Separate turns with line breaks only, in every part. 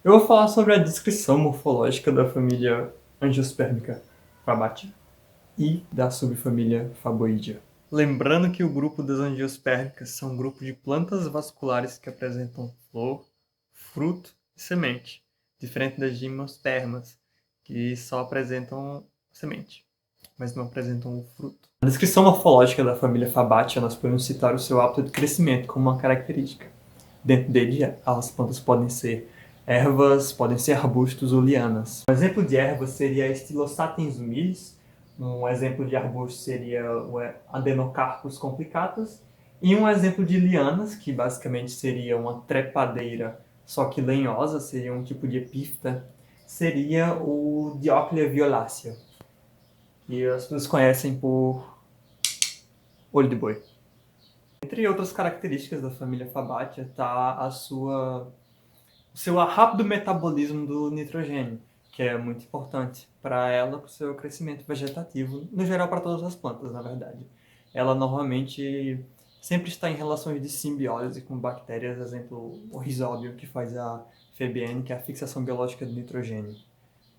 Eu vou falar sobre a descrição morfológica da família Angiospermica Fabaceae e da subfamília Faboidea. Lembrando que o grupo das angiospermicas são um grupo de plantas vasculares que apresentam flor, fruto e semente, diferente das gimnospermas, que só apresentam semente, mas não apresentam o fruto. Na descrição morfológica da família Fabaceae, nós podemos citar o seu hábito de crescimento como uma característica. Dentro dele, as plantas podem ser ervas, podem ser arbustos ou lianas. Um exemplo de erva seria a Stylosates humilis, um exemplo de arbusto seria o Adenocarpus complicatus, e um exemplo de lianas, que basicamente seria uma trepadeira, só que lenhosa, seria um tipo de epífita, seria o Dioclea violácea, que as pessoas conhecem por olho de boi. Entre outras características da família Fabaceae está o seu rápido metabolismo do nitrogênio, que é muito importante para ela, para o seu crescimento vegetativo, no geral para todas as plantas, na verdade. Ela normalmente sempre está em relações de simbiose com bactérias, exemplo, o Rhizóbio, que faz a FBN, que é a fixação biológica do nitrogênio,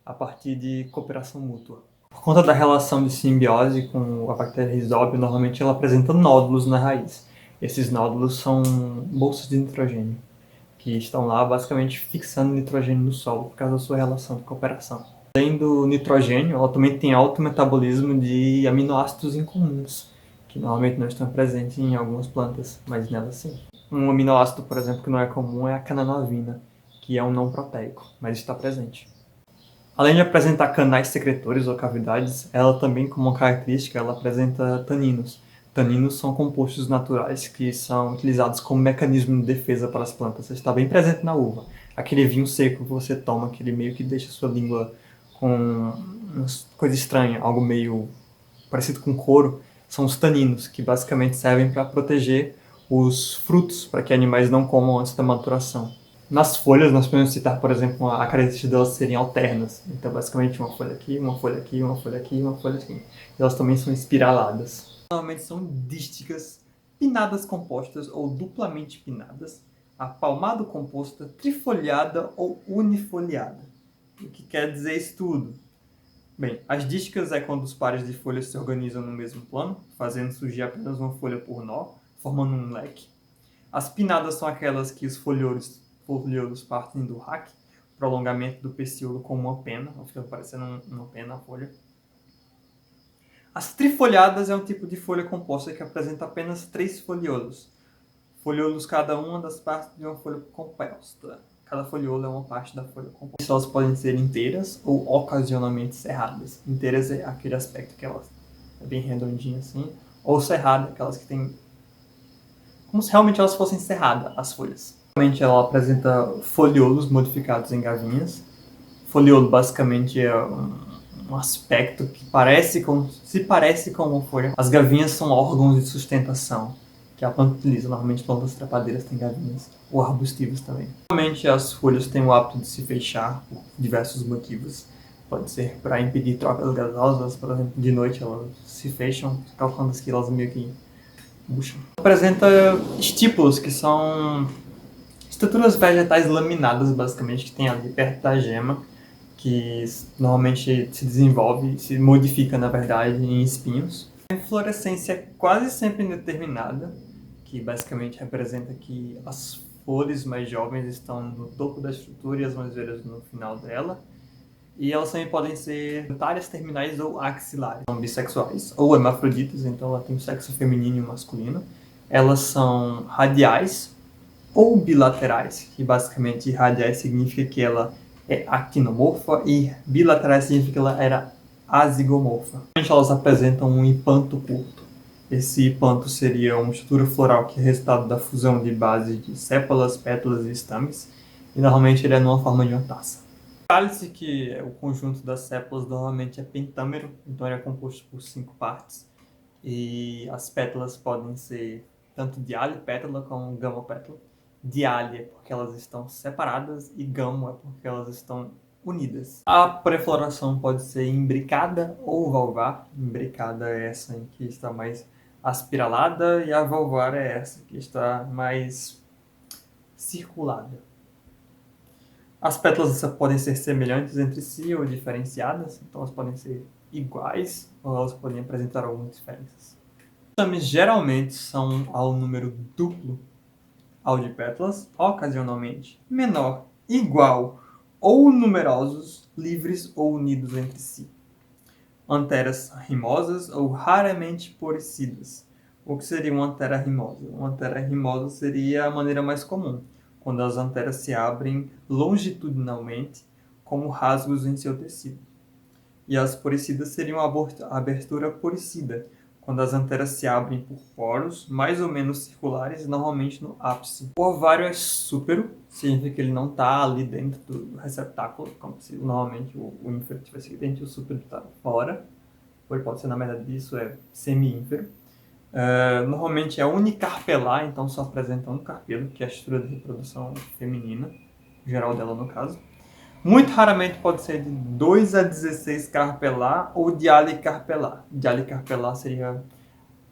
a partir de cooperação mútua. Por conta da relação de simbiose com a bactéria Rhizóbio, normalmente ela apresenta nódulos na raiz. Esses nódulos são bolsas de nitrogênio, que estão lá basicamente fixando nitrogênio no solo por causa da sua relação de cooperação. Além do nitrogênio, ela também tem alto metabolismo de aminoácidos incomuns, que normalmente não estão presentes em algumas plantas, mas nelas sim. Um aminoácido, por exemplo, que não é comum é a cananovina, que é um não proteico, mas está presente. Além de apresentar canais secretores ou cavidades, ela também, como uma característica, ela apresenta taninos. Taninos são compostos naturais que são utilizados como mecanismo de defesa para as plantas. Está bem presente na uva. Aquele vinho seco que você toma, que ele meio que deixa a sua língua com uma coisa estranha, algo meio parecido com couro, são os taninos, que basicamente servem para proteger os frutos, para que animais não comam antes da maturação. Nas folhas, nós podemos citar, por exemplo, a característica delas serem alternas. Então, basicamente, uma folha aqui, uma folha aqui, uma folha aqui, uma folha aqui. Elas também são espiraladas. Normalmente são dísticas, pinnadas compostas ou duplamente pinnadas, apalmado composta, trifoliada ou unifoliada. O que quer dizer isso tudo? Bem, as dísticas é quando os pares de folhas se organizam no mesmo plano, fazendo surgir apenas uma folha por nó, formando um leque. As pinnadas são aquelas que os foliolos partem do raque, prolongamento do pecíolo com uma pena, fica parecendo uma pena a folha. As trifoliadas é um tipo de folha composta que apresenta apenas 3 foliolos. Foliolos cada uma das partes de uma folha composta. Cada foliolo é uma parte da folha composta. Elas podem ser inteiras ou ocasionalmente cerradas. Inteiras é aquele aspecto que elas é bem redondinha assim, ou cerrada, aquelas que tem como se realmente elas fossem cerradas, as folhas. Realmente ela apresenta foliolos modificados em gavinhas. Foliolo basicamente é um aspecto que se parece com uma folha. As gavinhas são órgãos de sustentação que a planta utiliza. Normalmente plantas trepadeiras têm gavinhas, ou arbustivas também. Normalmente as folhas têm o hábito de se fechar por diversos motivos. Pode ser para impedir trocas gasosas, por exemplo, de noite elas se fecham, calculando que elas meio que murcham. Apresenta estípulos, que são estruturas vegetais laminadas, basicamente, que tem ali perto da gema, que normalmente se desenvolve, se modifica, na verdade, em espinhos. A inflorescência é quase sempre indeterminada, que basicamente representa que as flores mais jovens estão no topo da estrutura e as mais velhas no final dela. E elas também podem ser solitárias, terminais ou axilares. São bissexuais ou hermafroditas, então ela tem o sexo feminino e masculino. Elas são radiais ou bilaterais, que basicamente radiais significa que ela é actinomorfa e bilaterais significa que ela era azigomorfa. Elas apresentam um hipanto curto. Esse hipanto seria uma estrutura floral que é resultado da fusão de bases de sépalas, pétalas e estames, e normalmente ele é numa forma de uma taça. O cálice, que é o conjunto das sépalas, normalmente é pentâmero, então ele é composto por 5 partes, e as pétalas podem ser tanto dialipétala como gamopétala. Diale é porque elas estão separadas e gamo é porque elas estão unidas. A pré-floração pode ser imbricada ou valvar. Imbricada é essa em que está mais aspiralada e a valvar é essa que está mais circulada. As pétalas podem ser semelhantes entre si ou diferenciadas, então elas podem ser iguais ou elas podem apresentar algumas diferenças. Os estames geralmente são ao número duplo ao de pétalas, ocasionalmente menor, igual ou numerosos, livres ou unidos entre si. Anteras rimosas ou raramente poricidas. O que seria uma antera rimosa? Uma antera rimosa seria a maneira mais comum, quando as anteras se abrem longitudinalmente, como rasgos em seu tecido. E as poricidas seriam a abertura poricida, quando as anteras se abrem por poros mais ou menos circulares, normalmente no ápice. O ovário é súpero, significa que ele não está ali dentro do receptáculo, como se normalmente o ínfero estivesse aqui dentro e o súpero está fora. Ou ele pode ser, na verdade, disso é semi-ínfero. Normalmente é unicarpelar, então só apresenta um carpelo, que é a estrutura de reprodução feminina, geral dela no caso. Muito raramente pode ser de 2 a 16 carpelar ou dialicarpelar. Dialicarpelar seria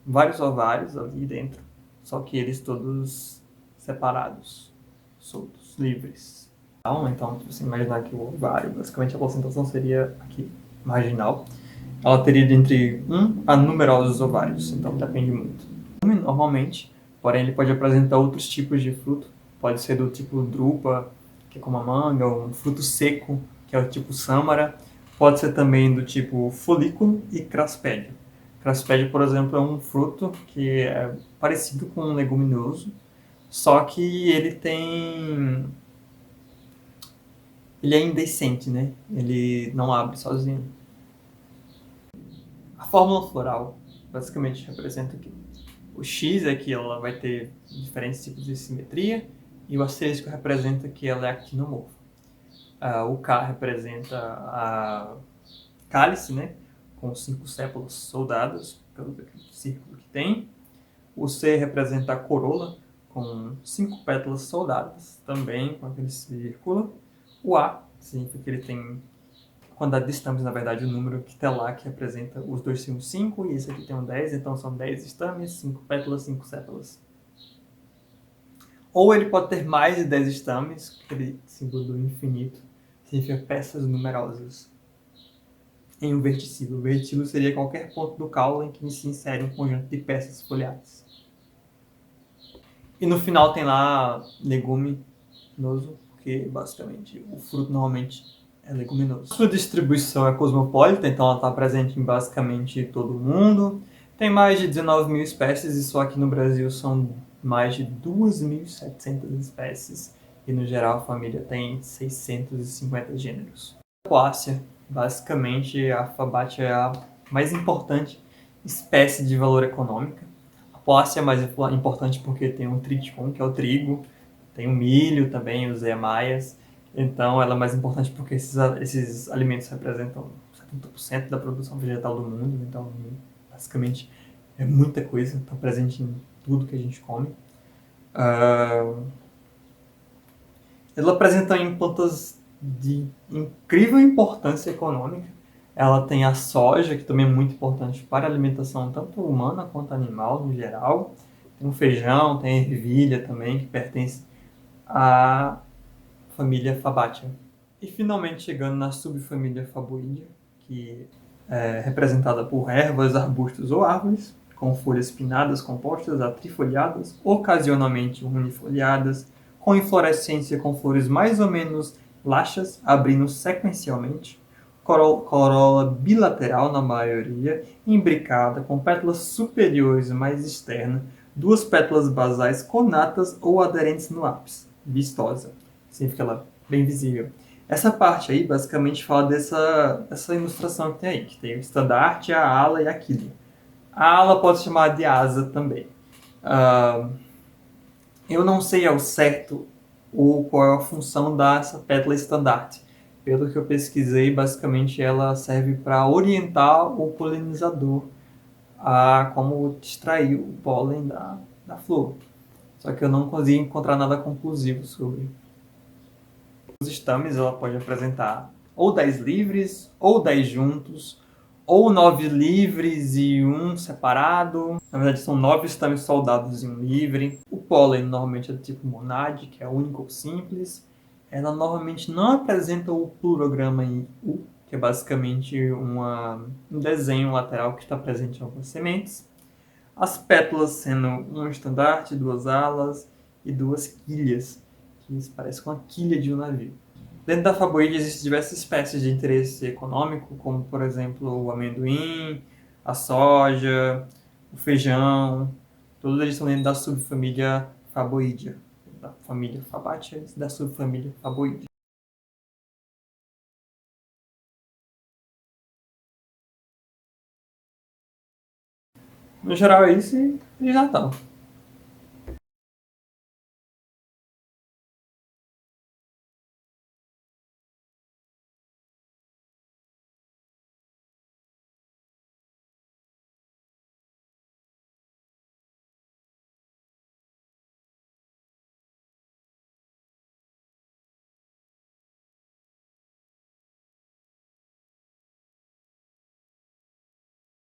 vários ovários ali dentro, só que eles todos separados, soltos, livres. Então, se você imaginar que o ovário, basicamente a placentação seria aqui, marginal. Ela teria de entre 1 a numerosos ovários, então depende muito. Normalmente, porém ele pode apresentar outros tipos de fruto. Pode ser do tipo drupa, que é como a manga, ou um fruto seco, que é o tipo sâmara. Pode ser também do tipo folículo e craspédio. Craspédio, por exemplo, é um fruto que é parecido com um leguminoso, só que ele é indehiscente, né? Ele não abre sozinho. A fórmula floral basicamente representa que o X é que ela vai ter diferentes tipos de simetria e o asterisco representa que ela é actinomorfa. O K representa a cálice, né, com 5 sépalas soldadas, pelo círculo que tem. O C representa a corola, com 5 pétalas soldadas, também com aquele círculo. O A significa que ele tem quantidade de estames, na verdade, o número que está lá, que representa os dois tem um 5 e esse aqui tem um 10, então são 10 estames, 5 pétalas, 5 sépalas. Ou ele pode ter mais de 10 estames, aquele símbolo do infinito, significa peças numerosas. Em um verticilo. O verticilo seria qualquer ponto do caule em que se insere um conjunto de peças foliares. E no final tem lá leguminoso, porque basicamente o fruto normalmente é leguminoso. Sua distribuição é cosmopolita, então ela está presente em basicamente todo o mundo. Tem mais de 19 mil espécies e só aqui no Brasil são mais de 2.700 espécies. E no geral a família tem 650 gêneros. A Poácea, basicamente a Fabaceae é a mais importante espécie de valor econômico. A Poácea é mais importante porque tem um triticum, que é o trigo, tem o milho também, os emaias. Então ela é mais importante porque esses alimentos representam 70% da produção vegetal do mundo. Então, basicamente, é muita coisa, está presente em tudo que a gente come. Ela apresenta em plantas de incrível importância econômica. Ela tem a soja, que também é muito importante para a alimentação tanto humana quanto animal no geral. Tem o feijão, tem a ervilha também, que pertence à família Fabaceae. E finalmente chegando na subfamília Faboidea, que é representada por ervas, arbustos ou árvores, com folhas pinnadas compostas a trifoliadas, ocasionalmente unifoliadas, com inflorescência com flores mais ou menos laxas, abrindo sequencialmente, corola bilateral na maioria, imbricada, com pétalas superiores mais externas, 2 pétalas basais connatas ou aderentes no ápice, vistosa, significa ela bem visível. Essa parte aí basicamente fala dessa ilustração que tem aí, que tem o estandarte, a ala e a quilha. A ala pode ser chamada de asa também. Eu não sei ao certo qual é a função dessa pétala estandarte. Pelo que eu pesquisei, basicamente ela serve para orientar o polinizador a como extrair o pólen da flor. Só que eu não consegui encontrar nada conclusivo sobre. Os estames ela pode apresentar ou 10 livres, ou 10 juntos, ou 9 livres e um separado. Na verdade são 9 estames soldados e um livre. O pólen normalmente é do tipo monade, que é único ou simples. ela normalmente não apresenta o plurograma em U, que é basicamente um desenho lateral que está presente em algumas sementes. As pétalas sendo um estandarte, duas alas e duas quilhas, que isso parece com a quilha de um navio. Dentro da faboide existem diversas espécies de interesse econômico, como por exemplo o amendoim, a soja, o feijão. Todos eles estão dentro da subfamília Faboidea, da família Fabaceae, da subfamília Faboidea. No geral é isso e Feliz Natal!